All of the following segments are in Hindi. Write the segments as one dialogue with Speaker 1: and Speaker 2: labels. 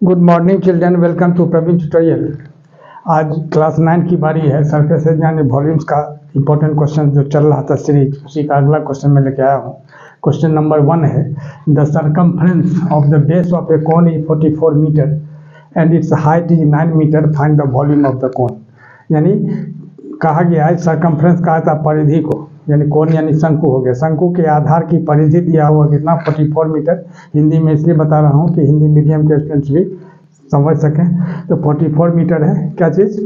Speaker 1: Good morning children, welcome to Praveen tutorial. आज क्लास 9 की बारी है। सरफेस यानी वॉल्यूम्स का इंपॉर्टेंट क्वेश्चन जो चल रहा था सीरीज, उसी का अगला क्वेश्चन मैं लेके आया हूँ। क्वेश्चन नंबर 1 है, the circumference of the base of a cone is 44 metre and its height is 9 metre, find the volume of the cone. यानी कहा गया है सरकमफ्रेंस कहा था परिधि को, यानी कोन यानी शंकु हो गया। शंकु के आधार की परिधि दिया हुआ कितना 44 मीटर। हिंदी में इसलिए बता रहा हूँ कि हिंदी मीडियम के स्टूडेंट्स भी समझ सकें। तो 44 मीटर है क्या चीज़,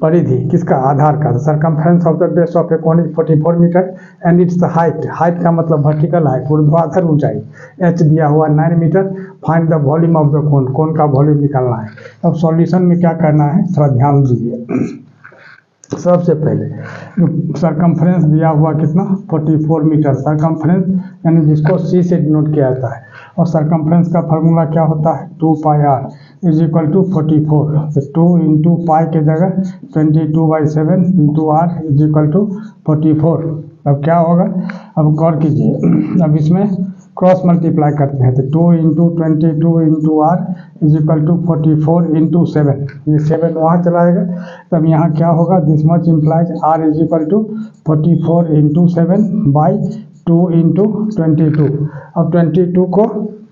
Speaker 1: परिधि किसका, आधार का। Circumference of the base of a cone is 44 metre and its height, height का मतलब वर्टिकल हाइट, ऊर्ध्वाधर ऊंचाई। एच दिया हुआ 9 metre. Find the volume of the cone, cone का वॉल्यूम निकालना है। अब सॉल्यूशन में क्या करना है थोड़ा ध्यान दीजिए। सबसे पहले जो सरकमफ्रेंस दिया हुआ कितना 44 मीटर, सरकमफ्रेंस यानी जिसको सी से डिनोट किया जाता है, और सरकमफ्रेंस का फार्मूला क्या होता है 2 pi r is equal to 44। तो 2 इंटू पाई के जगह 22/7 into r is equal to 44। अब क्या होगा, अब गौर कीजिए, अब इसमें क्रॉस मल्टीप्लाई करते हैं तो 2 into 22 into r is equal to 44 into 7, ये 7 वहाँ चलाएगा। तब यहाँ क्या होगा, this much implies r is equal to 44 into 7 by 2 into 22। अब 22 को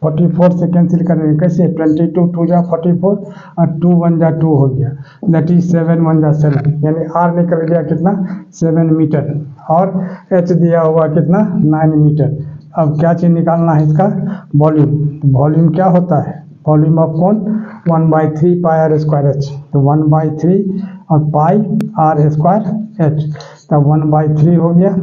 Speaker 1: 44 से कैंसिल करेंगे, कैसे 22 2 जा 44 और 2 1 जा 2 हो गया, दैट इज 7 1 जा 7, यानी आर निकल गया कितना 7 मीटर और एच दिया हुआ कितना 9 मीटर। अब क्या चीज़ निकालना है इसका वॉल्यूम। वॉल्यूम क्या होता है, volume of cone 1/3 pi r square h. तो 1/3 और पाई आर स्क्वायर एच, तब 1/3 हो गया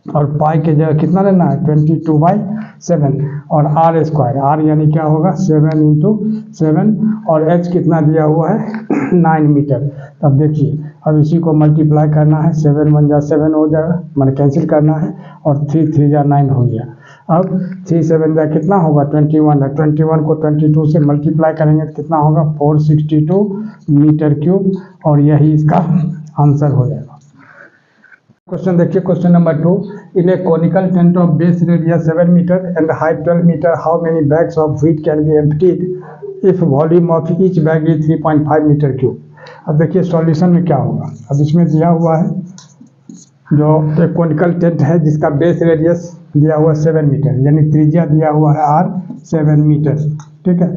Speaker 1: और पाई के जगह कितना लेना है 22/7 और आर स्क्वायर, आर यानी क्या होगा 7 इंटू 7 और एच कितना दिया हुआ है 9 मीटर। तब देखिए अब इसी को मल्टीप्लाई करना है, 7 1 जा 7 हो जाएगा, मैंने कैंसिल करना है, और 3 3 जा 9 हो गया। अब 3 7 जा कितना होगा 21 है, 21 को 22 से मल्टीप्लाई करेंगे तो कितना होगा 462 मीटर क्यूब, और यही इसका आंसर हो जाएगा। क्वेश्चन देखिए, question number 2, in a conical tent of base radius 7 metre and height 12 metre, how many bags of wheat can be emptied if volume of each bag is 3.5 metre cube. अब देखिए सॉल्यूशन में क्या होगा। अब इसमें दिया हुआ है जो एक कोनिकल टेंट है जिसका बेस रेडियस दिया हुआ 7 मीटर, यानी त्रिज्या दिया हुआ है आर 7 मीटर, ठीक है,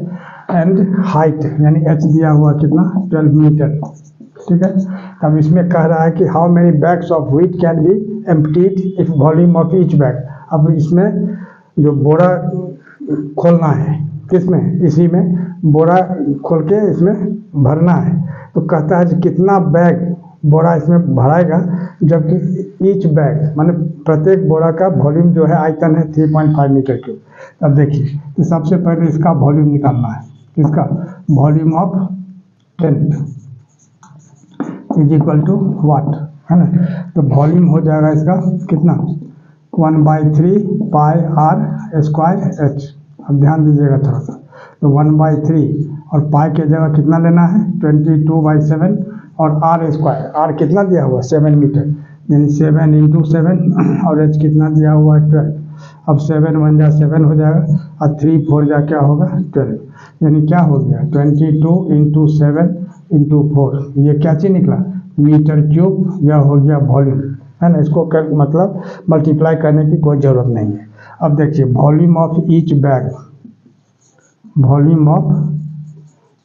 Speaker 1: एंड हाइट यानी एच दिया हुआ कितना 12 मीटर, ठीक है। अब इसमें कह रहा है कि how many bags of wheat can be emptied if volume of each bag. अब इसमें जो बोरा खोलना है किसमें, इसी में बोरा खोल के इसमें भरना है। तो कहता है कि कितना बैग बोरा इसमें भराएगा, जबकि ईच बैग माने प्रत्येक बोरा का वॉल्यूम जो है आयतन है 3.5 मीटर क्यूब। अब देखिए तो सबसे पहले इसका वॉल्यूम निकालना है, इसका volume of tent is equal to what, है ना। तो वॉल्यूम हो जाएगा इसका कितना 1/3 पाई आर स्क्वायर एच। अब ध्यान दीजिएगा थोड़ा सा, तो 1/3 और पाई के जगह कितना लेना है 22/7 और आर स्क्वायर, आर कितना दिया हुआ 7 मीटर, यानी 7 इंटू 7 और एच कितना दिया हुआ है 12। अब 7 1 जा 7 हो जाएगा और 3 4 जा क्या होगा 12, यानी क्या हो गया 22 इंटू 7 इंटू 4, ये क्या चीज़ निकला मीटर क्यूब, यह हो गया वॉल्यूम, है ना। इसको कर मतलब मल्टीप्लाई करने की कोई ज़रूरत नहीं है। अब देखिए volume of each bag, volume of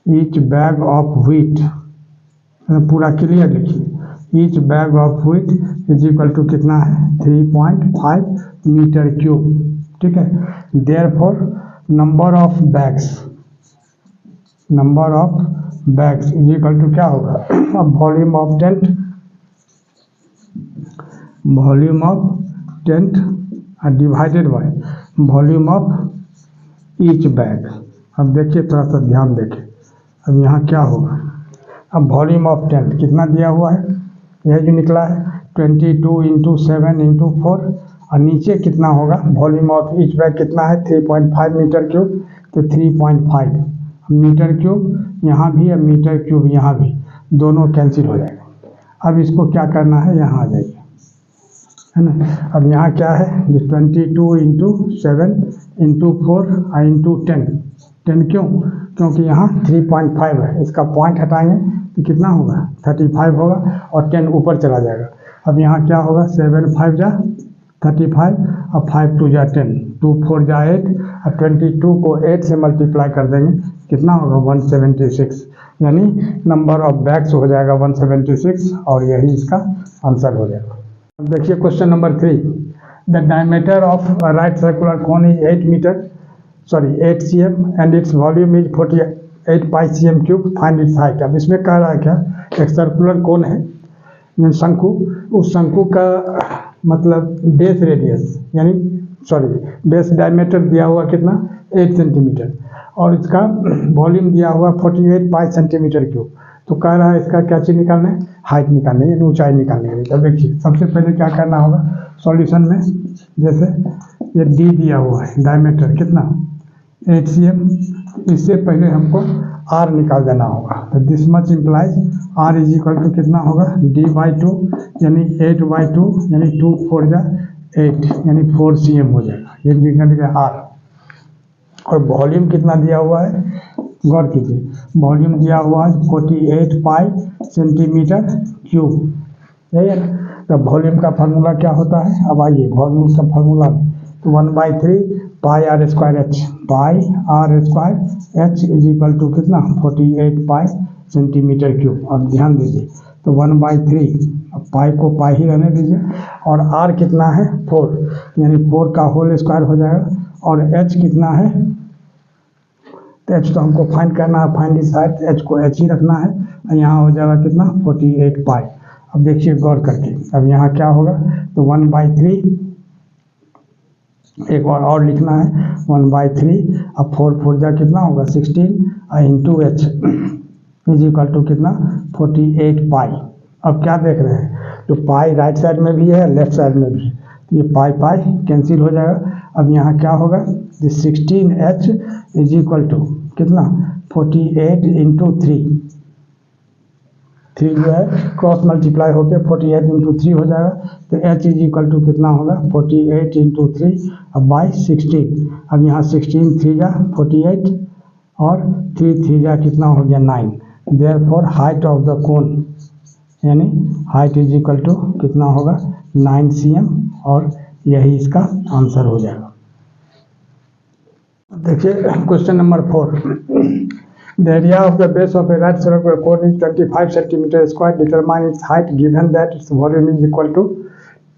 Speaker 1: each bag of wheat, पूरा क्लियर लिखिए, each bag of wheat is equal to कितना है 3.5 मीटर क्यूब, ठीक है। Therefore number of bags, number of bags is equal to क्या होगा, अब volume of tent, volume of tent divided by volume of each bag. अब देखिए थोड़ा सा ध्यान देखिए, अब यहाँ क्या होगा, अब वॉल्यूम ऑफ टेंट कितना दिया हुआ है, यह जो निकला है 22 इंटू 7 इंटू 4, और नीचे कितना होगा वॉल्यूम ऑफ ईच बैग कितना है 3.5 मीटर क्यूब, तो 3.5 मीटर क्यूब यहाँ भी और मीटर क्यूब यहाँ भी, दोनों कैंसिल हो जाएगा। अब इसको क्या करना है, यहाँ आ जाइए, है ना। अब यहाँ क्या है 22 इंटू 7 इंटू 4 इंटू 10, 10 क्यों? क्योंकि यहाँ 3.5 है, इसका पॉइंट हटाएंगे तो कितना होगा 35 होगा और 10 ऊपर चला जाएगा। अब यहाँ क्या होगा 7 5 जा 35 और 5 2 जा 10, 2 4 जा 8 और 22 को 8 से मल्टीप्लाई कर देंगे कितना होगा 176, यानी नंबर ऑफ बैग्स हो जाएगा 176 और यही इसका आंसर हो जाएगा। अब देखिए question number 3, the diameter of right circular cone is 8 cm and its volume is 48 pi cm cube, find its height. अब इसमें कह रहा है क्या, एक सर्कुलर कोन है शंकु, उस शंकु का मतलब बेस रेडियस यानी बेस डायमीटर दिया हुआ कितना 8 सेंटीमीटर और इसका वॉल्यूम दिया हुआ 48 पाई सेंटीमीटर क्यूब। तो कह रहा है इसका क्या चीज़ निकालना है, हाइट निकालनी है, ऊंचाई निकालनी है। तो देखिए सबसे पहले क्या करना होगा सॉल्यूशन में, जैसे ये डी दिया हुआ है डायमीटर कितना 8 cm, इससे पहले हमको r निकाल देना होगा। तो this much implies r is equal to कितना होगा d/2 यानी 8/2 यानी 2 4 जा 8 यानी 4 cm हो जाएगा, ये निकल गया r। और वॉल्यूम कितना दिया हुआ है, गौर कीजिए, वॉल्यूम दिया हुआ है 48 पाई सेंटीमीटर क्यूब, यही है ना। तो वॉल्यूम का फार्मूला क्या होता है, अब आइए वॉल्यूम का फार्मूला में, तो 1/3 pi r square h, pi r square h is equal to कितना 48 पाई सेंटीमीटर क्यूब। अब ध्यान दीजिए तो 1/3, अब पाई को पाई ही रहने दीजिए और r कितना है 4 यानी 4 का होल स्क्वायर हो जाएगा और h कितना है, तो h तो हमको फाइंड करना है, फाइंड इस हाइट, h को h ही रखना है और यहाँ हो जाएगा कितना 48 पाई। अब देखिए गौर करके, अब यहाँ क्या होगा तो 1/3, एक बार और लिखना है 1/3, अब 4 4 जा कितना होगा 16 into h is equal to कितना 48 पाई। अब क्या देख रहे हैं, तो पाई राइट साइड में भी है लेफ्ट साइड में भी है, तो ये पाई पाई कैंसिल हो जाएगा। अब यहाँ क्या होगा, 16h इज इक्वल टू कितना 48 इंटू 3 जो है क्रॉस मल्टीप्लाई होकर 48 इंटू 3 हो जाएगा। तो h इज इक्वल टू कितना होगा 48 इंटू 3 अब बाई 16। अब यहाँ 16 3 जा 48 और 3 3 जा कितना हो गया 9। Therefore height of the cone यानी हाइट इज इक्वल टू कितना होगा 9 cm और यही इसका आंसर हो जाएगा। देखिए question number 4, the area of the base of a right circular cone is 25 centimeter square, determine its height given that its volume is equal to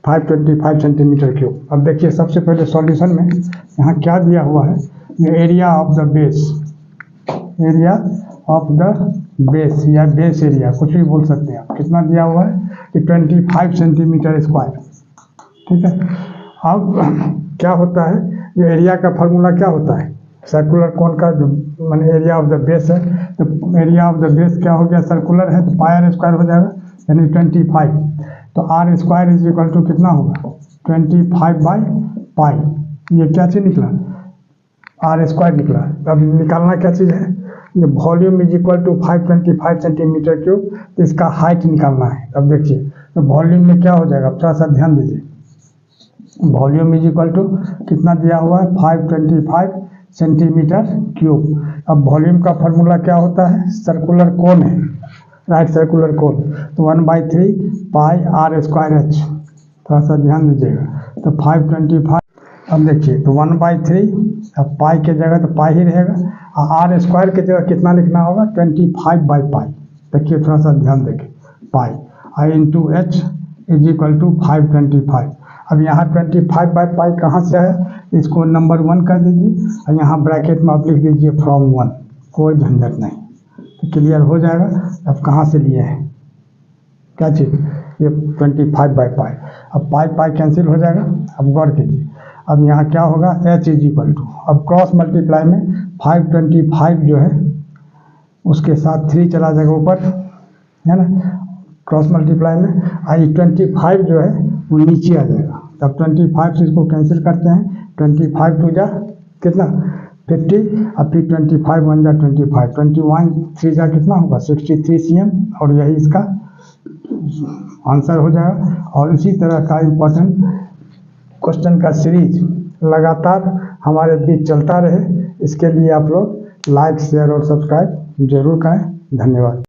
Speaker 1: 525 centimeter cube। अब देखिए सबसे पहले सॉल्यूशन में यहाँ क्या दिया हुआ है, ये area of the base, area of the base या बेस एरिया कुछ भी बोल सकते हैं आप, कितना दिया हुआ है कि 25 सेंटीमीटर स्क्वायर, ठीक है। अब क्या होता है, ये एरिया का फार्मूला क्या होता है, सर्कुलर कोन का जो माने एरिया ऑफ द बेस है, तो एरिया ऑफ द बेस क्या हो गया सर्कुलर है तो पाई r स्क्वायर हो जाएगा यानी 25। तो r square is equal to कितना होगा 25 बाई पाई, ये क्या चीज़ निकला r स्क्वायर निकला। अब निकालना क्या चीज़ है, ये volume is equal to 525 centimetre cube, तो इसका हाइट निकालना है। अब देखिए तो वॉल्यूम में क्या हो जाएगा, थोड़ा सा ध्यान दीजिए, वॉल्यूम इज इक्वल टू कितना दिया हुआ है 525 सेंटीमीटर क्यूब। अब वॉल्यूम का फार्मूला क्या होता है, सर्कुलर कोन है राइट सर्कुलर कोन, तो 1/3 पाई r स्क्वायर h, थोड़ा सा ध्यान दीजिएगा, तो 525। अब देखिए तो 1/3, अब पाई के जगह तो पाई ही रहेगा और r स्क्वायर के जगह कितना लिखना होगा 25 बाई पाई। देखिए थोड़ा सा ध्यान देखें, pi I into h is equal to 525। अब यहाँ 25 बाई पाई कहाँ से है, इसको नंबर 1 कर दीजिए और यहाँ ब्रैकेट में आप लिख दीजिए फ्रॉम 1, कोई झंझट नहीं, तो क्लियर हो जाएगा। अब कहाँ से लिए हैं क्या चीज़, ये 25 बाई पाई, अब पाई पाई कैंसिल हो जाएगा। अब गौर कीजिए, अब यहाँ क्या होगा h इज इक्वल टू, अब क्रॉस मल्टीप्लाई में 525 जो है उसके साथ 3 चला जाएगा ऊपर, है ना, क्रॉस मल्टीप्लाई में आई 25 जो है वो नीचे आ जाएगा। तब 25 से इसको कैंसिल करते हैं, 25 2 जा कितना 50 और फिर 25 1 जा 25, 21 3 जा कितना होगा 63 cm और यही इसका आंसर हो जाएगा। और इसी तरह का इम्पोर्टेंट क्वेश्चन का सीरीज लगातार हमारे बीच चलता रहे, इसके लिए आप लोग लाइक शेयर और सब्सक्राइब जरूर करें। धन्यवाद।